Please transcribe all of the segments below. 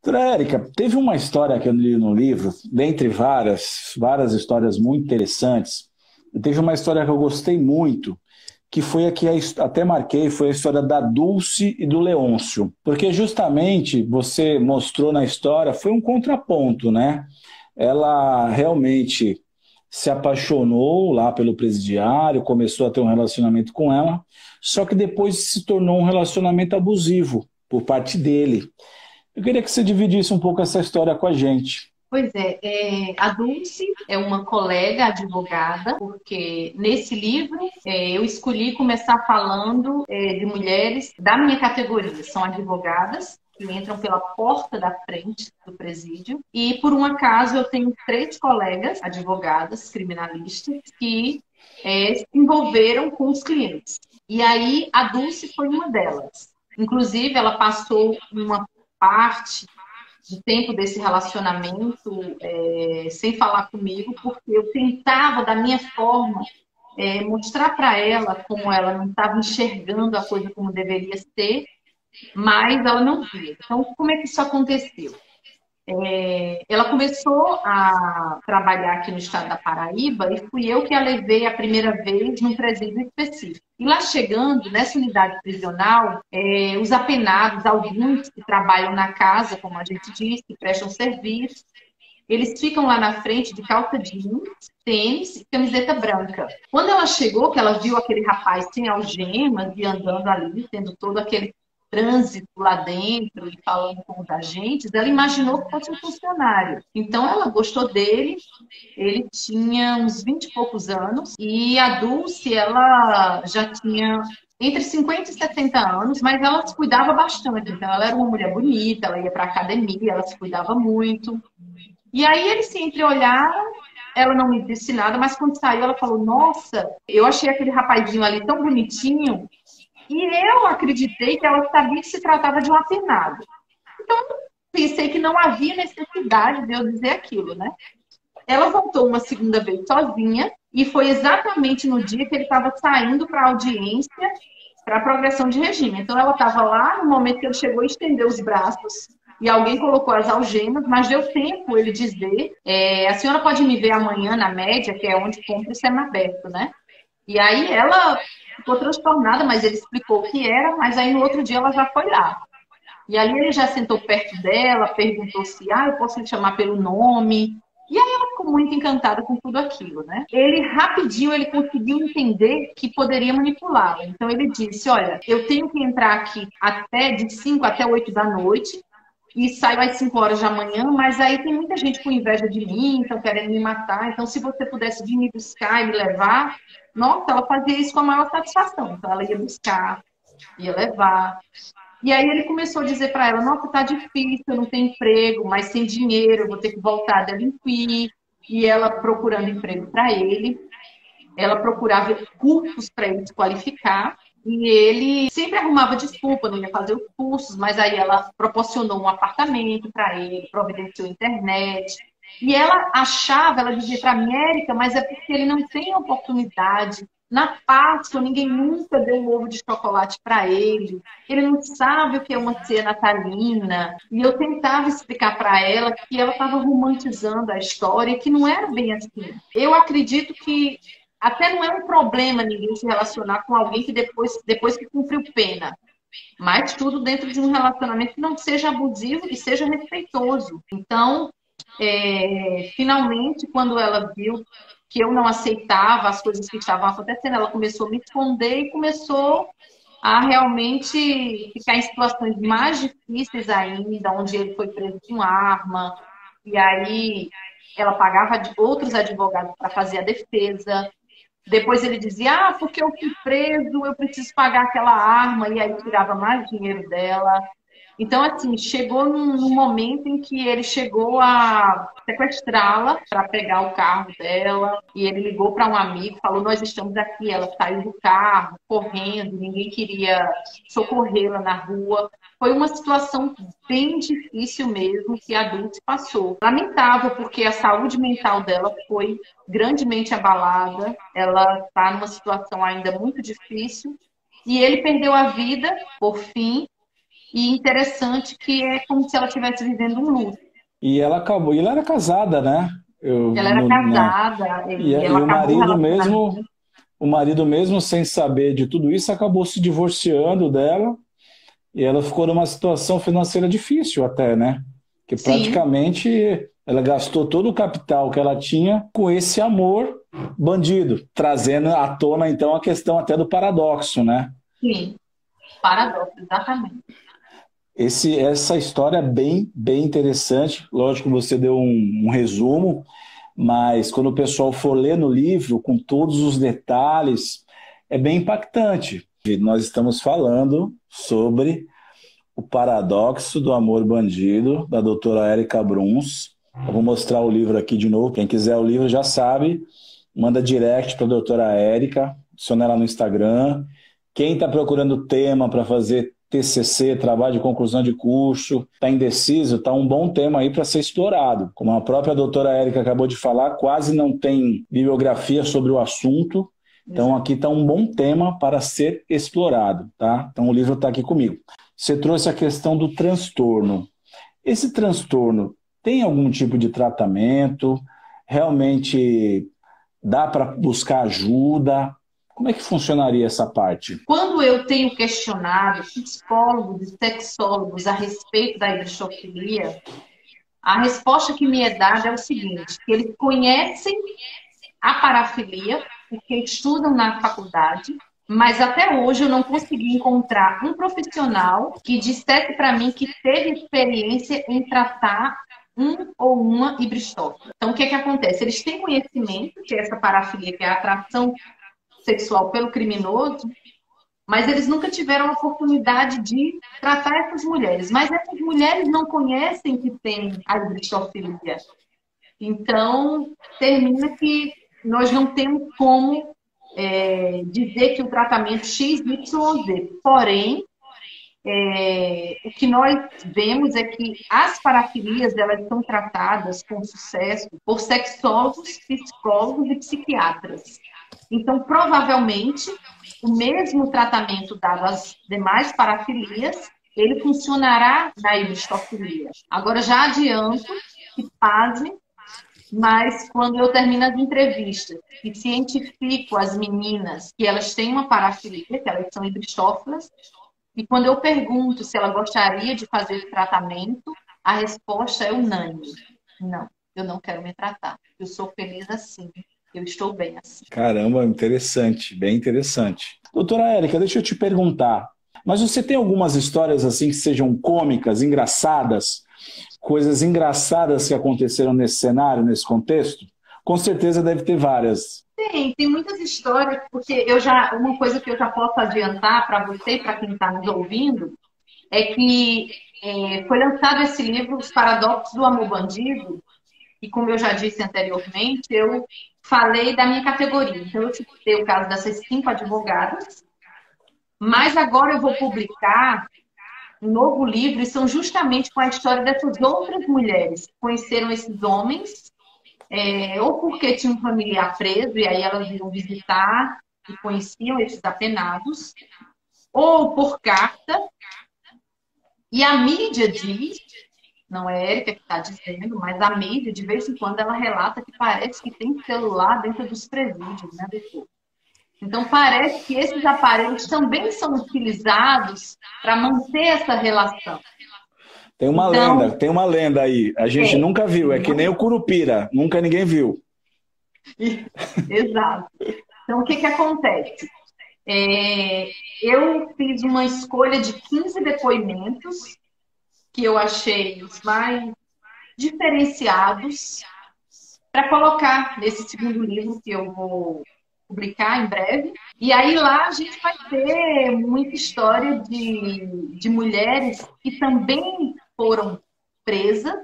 Doutora Érica, teve uma história que eu li no livro, dentre várias histórias muito interessantes, e teve uma história que eu gostei muito, que foi a que até marquei, foi a história da Dulce e do Leôncio. Porque justamente você mostrou na história, foi um contraponto, né? Ela realmente se apaixonou lá pelo presidiário, começou a ter um relacionamento com ela, só que depois se tornou um relacionamento abusivo por parte dele. Eu queria que você dividisse um pouco essa história com a gente. Pois é, a Dulce é uma colega advogada, porque nesse livro eu escolhi começar falando de mulheres da minha categoria, são advogadas que entram pela porta da frente do presídio, e por um acaso eu tenho três colegas advogadas criminalistas que se envolveram com os clientes. E aí a Dulce foi uma delas. Inclusive, ela passou uma parte do tempo desse relacionamento sem falar comigo, porque eu tentava, da minha forma, mostrar para ela como ela não estava enxergando a coisa como deveria ser, mas ela não via. Então, como é que isso aconteceu? Ela começou a trabalhar aqui no estado da Paraíba e fui eu que a levei a primeira vez num presídio específico. E lá chegando, nessa unidade prisional, os apenados, alguns que trabalham na casa, como a gente disse, que prestam serviço, eles ficam lá na frente de calça jeans, tênis e camiseta branca. Quando ela chegou, que ela viu aquele rapaz sem algemas e andando ali, tendo todo aquele trânsito lá dentro e falando com os agentes, ela imaginou que fosse um funcionário. Então ela gostou dele, ele tinha uns 20 e poucos anos, e a Dulce, ela já tinha entre 50 e 60 anos, mas ela se cuidava bastante. Então ela era uma mulher bonita, ela ia para academia, ela se cuidava muito. E aí eles se entreolharam, ela não me disse nada, mas quando saiu ela falou, nossa, eu achei aquele rapazinho ali tão bonitinho, e eu acreditei que ela sabia que se tratava de um apenado. Então, pensei que não havia necessidade de eu dizer aquilo, né? Ela voltou uma segunda vez sozinha, e foi exatamente no dia que ele estava saindo para a audiência para a progressão de regime. Então, ela estava lá, no momento que ele chegou, estendeu os braços e alguém colocou as algemas, mas deu tempo ele dizer: a senhora pode me ver amanhã na média, que é onde compra o semiaberto, né? E aí ela ficou transtornada, mas ele explicou o que era, mas aí no outro dia ela já foi lá. E ali ele já sentou perto dela, perguntou se, eu posso lhe chamar pelo nome. E aí ela ficou muito encantada com tudo aquilo, né? Ele rapidinho, ele conseguiu entender que poderia manipulá-la. Então ele disse, olha, eu tenho que entrar aqui até de 5 até 8 da noite e saio às 5 horas da manhã, mas aí tem muita gente com inveja de mim, estão querendo me matar. Então se você pudesse vir me buscar e me levar, nossa, ela fazia isso com a maior satisfação. Então ela ia buscar, ia levar. E aí ele começou a dizer para ela, nossa, tá difícil, eu não tenho emprego, mas sem dinheiro, eu vou ter que voltar a delinquir. E ela procurando emprego para ele, ela procurava cursos para ele se qualificar, e ele sempre arrumava desculpa, não ia fazer os cursos, mas aí ela proporcionou um apartamento para ele, providenciou internet. E ela achava, ela dizia para mim, Érica, mas é porque ele não tem oportunidade. Na Páscoa, ninguém nunca deu um ovo de chocolate para ele. Ele não sabe o que é uma ceia natalina. E eu tentava explicar para ela que ela estava romantizando a história e que não era bem assim. Eu acredito que até não é um problema ninguém se relacionar com alguém que depois que cumpriu pena. Mas tudo dentro de um relacionamento que não seja abusivo e seja respeitoso. Então, finalmente, quando ela viu que eu não aceitava as coisas que estavam acontecendo, ela começou a me esconder e começou a realmente ficar em situações mais difíceis ainda, onde ele foi preso com arma, e aí ela pagava outros advogados para fazer a defesa. Depois ele dizia, porque eu fui preso, eu preciso pagar aquela arma, e aí tirava mais dinheiro dela. Então, assim, chegou num momento em que ele chegou a sequestrá-la para pegar o carro dela, e ele ligou para um amigo, falou, nós estamos aqui. Ela saiu do carro, correndo, ninguém queria socorrê-la na rua. Foi uma situação bem difícil mesmo que a Dulce passou. Lamentável, porque a saúde mental dela foi grandemente abalada, ela está numa situação ainda muito difícil, e ele perdeu a vida, por fim, e interessante que é como se ela estivesse vivendo um luto. E ela acabou, e ela era casada, né? Ela era casada e E ela o acabou o marido relacionamento. mesmo, o marido mesmo sem saber de tudo isso, acabou se divorciando dela e ela ficou numa situação financeira difícil até, né? Que Sim, praticamente ela gastou todo o capital que ela tinha com esse amor bandido, trazendo à tona então a questão até do paradoxo, né? sim, paradoxo, exatamente. Essa história é bem interessante. Lógico que você deu um resumo, mas quando o pessoal for ler no livro, com todos os detalhes, é bem impactante. E nós estamos falando sobre o paradoxo do amor bandido, da doutora Érica Bruns. Eu vou mostrar o livro aqui de novo. Quem quiser o livro já sabe, manda direct para a doutora Érica, adiciona ela no Instagram. Quem está procurando tema para fazer TCC, trabalho de conclusão de curso, está indeciso, está um bom tema aí para ser explorado. Como a própria doutora Érica acabou de falar, quase não tem bibliografia sobre o assunto, então aqui está um bom tema para ser explorado, tá? Então o livro está aqui comigo. Você trouxe a questão do transtorno. Esse transtorno tem algum tipo de tratamento? Realmente dá para buscar ajuda? Como é que funcionaria essa parte? Quando eu tenho questionado psicólogos e sexólogos a respeito da hibristofilia, a resposta que me é dada é o seguinte, que eles conhecem a parafilia, porque estudam na faculdade, mas até hoje eu não consegui encontrar um profissional que dissesse para mim que teve experiência em tratar um ou uma hibristófila. Então, o que é que acontece? Eles têm conhecimento que é essa parafilia, que é a atração sexual pelo criminoso, mas eles nunca tiveram a oportunidade de tratar essas mulheres. Mas essas mulheres não conhecem que tem a hibristofilia. Então, termina que nós não temos como dizer que o tratamento X, Y, Z. Porém, o que nós vemos é que as parafilias elas são tratadas com sucesso por sexólogos, psicólogos e psiquiatras. Então, provavelmente, o mesmo tratamento dado às demais parafilias, ele funcionará na hibristofilia. Agora, já adianto que, pasme, mas quando eu termino as entrevistas e cientifico as meninas que elas têm uma parafilia, que elas são hibristófilas, e quando eu pergunto se ela gostaria de fazer esse tratamento, a resposta é unânime. Não, eu não quero me tratar. Eu sou feliz assim. Eu estou bem assim. Caramba, interessante, bem interessante. Doutora Érica, deixa eu te perguntar, mas você tem algumas histórias assim que sejam cômicas, engraçadas, coisas engraçadas que aconteceram nesse cenário, nesse contexto? Com certeza deve ter várias. Tem muitas histórias, porque uma coisa que eu já posso adiantar para você e para quem está nos ouvindo, é que foi lançado esse livro, Os Paradoxos do Amor Bandido, e como eu já disse anteriormente, eu falei da minha categoria. Então, eu citei o caso dessas 5 advogadas, mas agora eu vou publicar um novo livro, e são justamente com a história dessas outras mulheres que conheceram esses homens, ou porque tinham um familiar preso, e aí elas iam visitar e conheciam esses apenados, ou por carta, e a mídia diz, não é a Érica que está dizendo, mas a mídia, de vez em quando, ela relata que parece que tem celular dentro dos presídios, né, doutor? Então, parece que esses aparelhos também são utilizados para manter essa relação. Então, Tem uma lenda aí. A gente é, nunca viu, é que nem o Curupira, nunca ninguém viu. exato. Então, o que acontece? Eu fiz uma escolha de 15 depoimentos que eu achei os mais diferenciados para colocar nesse segundo livro que eu vou publicar em breve. E aí lá a gente vai ter muita história de mulheres que também foram presas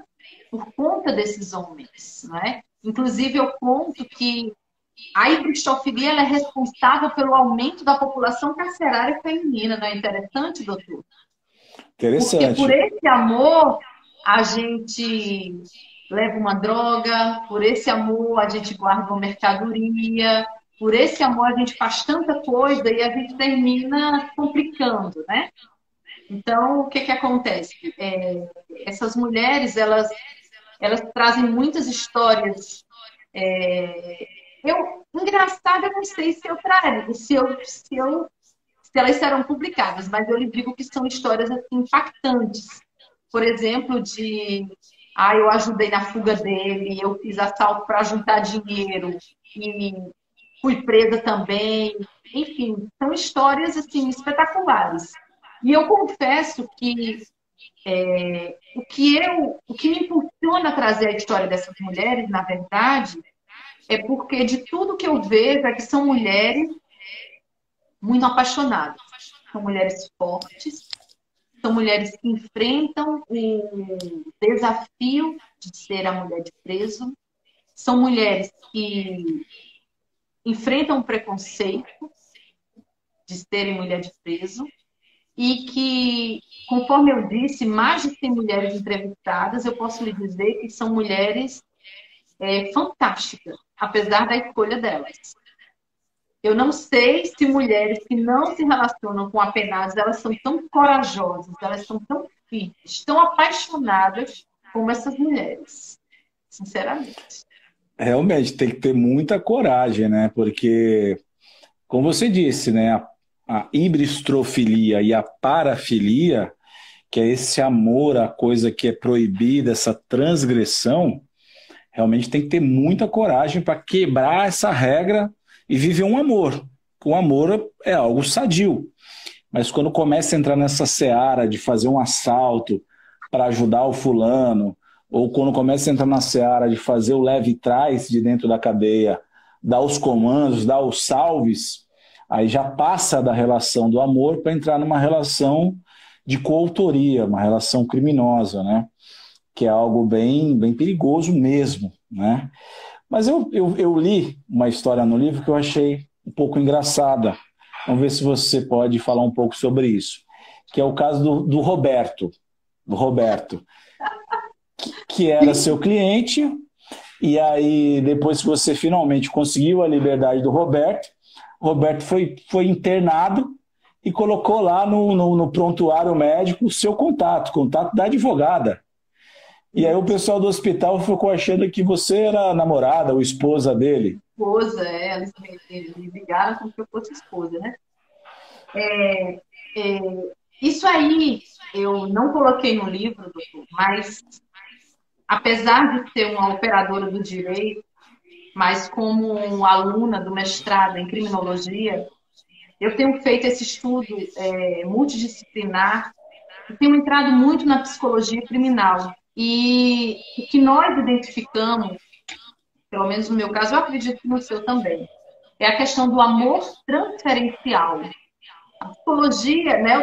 por conta desses homens, né? Inclusive eu conto que a hibristofilia ela é responsável pelo aumento da população carcerária feminina, não é interessante, doutor? Porque por Interessante. esse amor a gente leva uma droga, por esse amor a gente guarda uma mercadoria, por esse amor a gente faz tanta coisa e a gente termina complicando, né? Então, o que que acontece? Essas mulheres, elas trazem muitas histórias. Engraçado, eu não sei se eu traria, se elas serão publicadas, mas eu lhe digo que são histórias assim, impactantes. Por exemplo, eu ajudei na fuga dele, eu fiz assalto para juntar dinheiro e fui presa também. Enfim, são histórias assim espetaculares. E eu confesso que o que me impulsiona a trazer a história dessas mulheres, na verdade, é porque de tudo que eu vejo é que são mulheres muito apaixonadas. São mulheres fortes, são mulheres que enfrentam o desafio de ser a mulher de preso, são mulheres que enfrentam o preconceito de serem mulher de preso e que, conforme eu disse, mais de 100 mulheres entrevistadas, eu posso lhe dizer que são mulheres fantásticas, apesar da escolha delas. Eu não sei se mulheres que não se relacionam com apenados, elas são tão corajosas, elas são tão firmes, tão apaixonadas como essas mulheres, sinceramente. Realmente tem que ter muita coragem, né? Porque, como você disse, né? A hibristofilia e a parafilia, que é esse amor à coisa que é proibida, essa transgressão, realmente tem que ter muita coragem para quebrar essa regra e viver um amor. O amor é algo sadio. Mas quando começa a entrar nessa seara de fazer um assalto para ajudar o fulano, ou quando começa a entrar na seara de fazer o leve trás de dentro da cadeia, dar os comandos, dar os salves, aí já passa da relação do amor para entrar numa relação de coautoria, uma relação criminosa, né? Que é algo bem, bem perigoso mesmo, né? Mas eu li uma história no livro que eu achei um pouco engraçada. Vamos ver se você pode falar um pouco sobre isso. Que é o caso do Roberto. Do Roberto, que era seu cliente, e aí, depois que você finalmente conseguiu a liberdade do Roberto, o Roberto foi internado e colocou lá no prontuário médico o seu contato da advogada. E aí o pessoal do hospital ficou achando que você era a namorada ou esposa dele. Esposa, eles me ligaram como se eu fosse esposa, né? Isso aí eu não coloquei no livro, doutor, mas apesar de ser uma operadora do direito, mas como aluna do mestrado em criminologia, eu tenho feito esse estudo multidisciplinar e tenho entrado muito na psicologia criminal. E o que nós identificamos, pelo menos no meu caso, eu acredito que no seu também, é a questão do amor transferencial. A psicologia, né,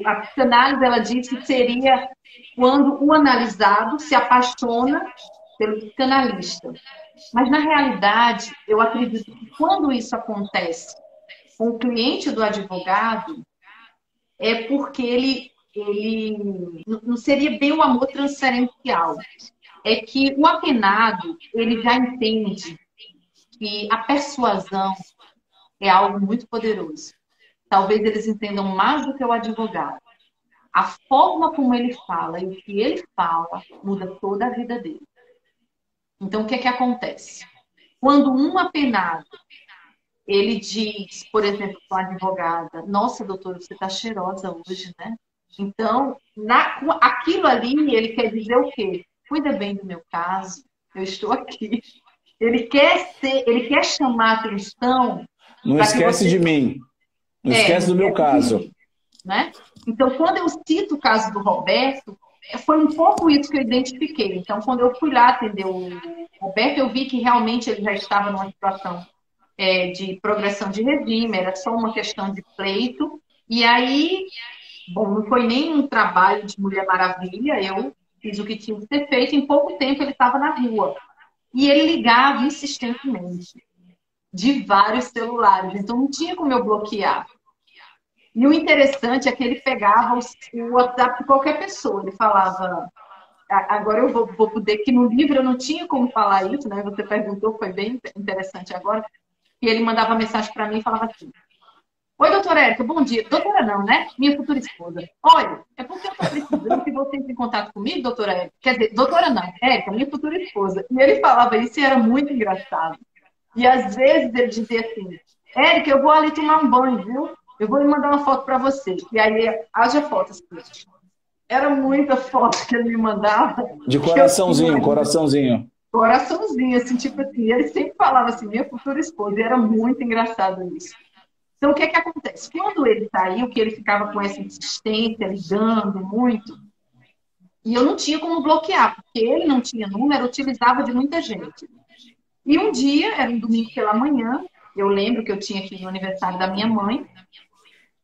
a psicanálise, ela diz que seria quando o analisado se apaixona pelo psicanalista. Mas, na realidade, eu acredito que quando isso acontece com o cliente do advogado, é porque ele não seria bem o amor transferencial. É que o apenado, ele já entende que a persuasão é algo muito poderoso. Talvez eles entendam mais do que o advogado. A forma como ele fala e o que ele fala muda toda a vida dele. Então, o que é que acontece? Quando um apenado, ele diz, por exemplo, para a advogada, nossa, doutora, você está cheirosa hoje, né? Então, aquilo ali, ele quer dizer o quê? Cuida bem do meu caso, eu estou aqui. Ele quer chamar a atenção Não para que esquece você... de mim. Não esquece do meu caso. Né? Então, quando eu cito o caso do Roberto, foi um pouco isso que eu identifiquei. Então, quando eu fui lá atender o Roberto, eu vi que realmente ele já estava numa situação de progressão de regime, era só uma questão de pleito. E aí, bom, não foi nem um trabalho de Mulher Maravilha, eu fiz o que tinha que ser feito, em pouco tempo ele estava na rua. E ele ligava insistentemente, de vários celulares, então não tinha como eu bloquear. E o interessante é que ele pegava o WhatsApp de qualquer pessoa. Ele falava, agora eu vou poder, que no livro eu não tinha como falar isso, né? Você perguntou, foi bem interessante agora. E ele mandava mensagem para mim e falava assim, Oi, doutora Érica, bom dia. Doutora não, né? Minha futura esposa. Olha, é porque eu estou precisando que você entre em contato comigo, doutora Érica. Quer dizer, doutora não, Érica, minha futura esposa. E ele falava isso e era muito engraçado. E às vezes ele dizia assim, Érica, eu vou ali tomar um banho, viu? Eu vou lhe mandar uma foto para você. E aí, haja fotos. Era muita foto que ele me mandava. De coraçãozinho, coraçãozinho. Coraçãozinho, assim, tipo assim. Ele sempre falava assim, minha futura esposa. E era muito engraçado isso. Então, o que é que acontece? Quando ele saiu, que ele ficava com essa insistência, ligando muito, e eu não tinha como bloquear, porque ele não tinha número, utilizava de muita gente. E um dia, era um domingo pela manhã, eu lembro que eu tinha aqui no aniversário da minha mãe,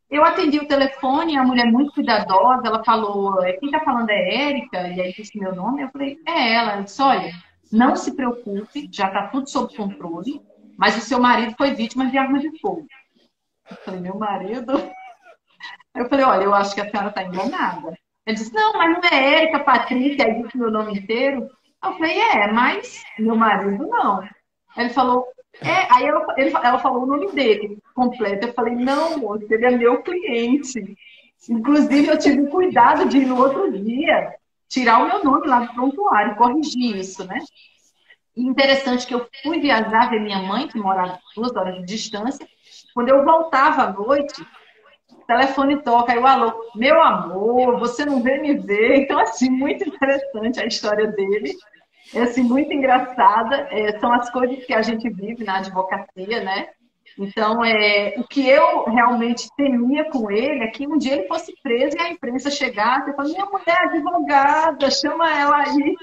eu atendi o telefone, a mulher muito cuidadosa, ela falou, quem está falando é Érica, e aí disse meu nome, eu falei, é ela. Ela disse, olha, não se preocupe, já está tudo sob controle, mas o seu marido foi vítima de arma de fogo. Eu falei, meu marido? Eu falei, olha, eu acho que a senhora está enganada. Ele disse, não, mas não é Érica, Patrícia, aí disse meu nome inteiro. Eu falei, mas meu marido não. Ele falou, aí ela falou o nome dele completo. Eu falei, não, moço, ele é meu cliente. Inclusive, eu tive cuidado de ir no outro dia tirar o meu nome lá do prontuário, corrigir isso, né? E interessante que eu fui viajar ver minha mãe, que morava 2 horas de distância. Quando eu voltava à noite, o telefone toca, aí o alô, meu amor, você não vem me ver. Então, assim, muito interessante a história dele. É, assim, muito engraçada. São as coisas que a gente vive na advocacia, né? Então, o que eu realmente temia com ele é que um dia ele fosse preso e a imprensa chegasse e falasse, minha mulher é advogada, chama ela aí.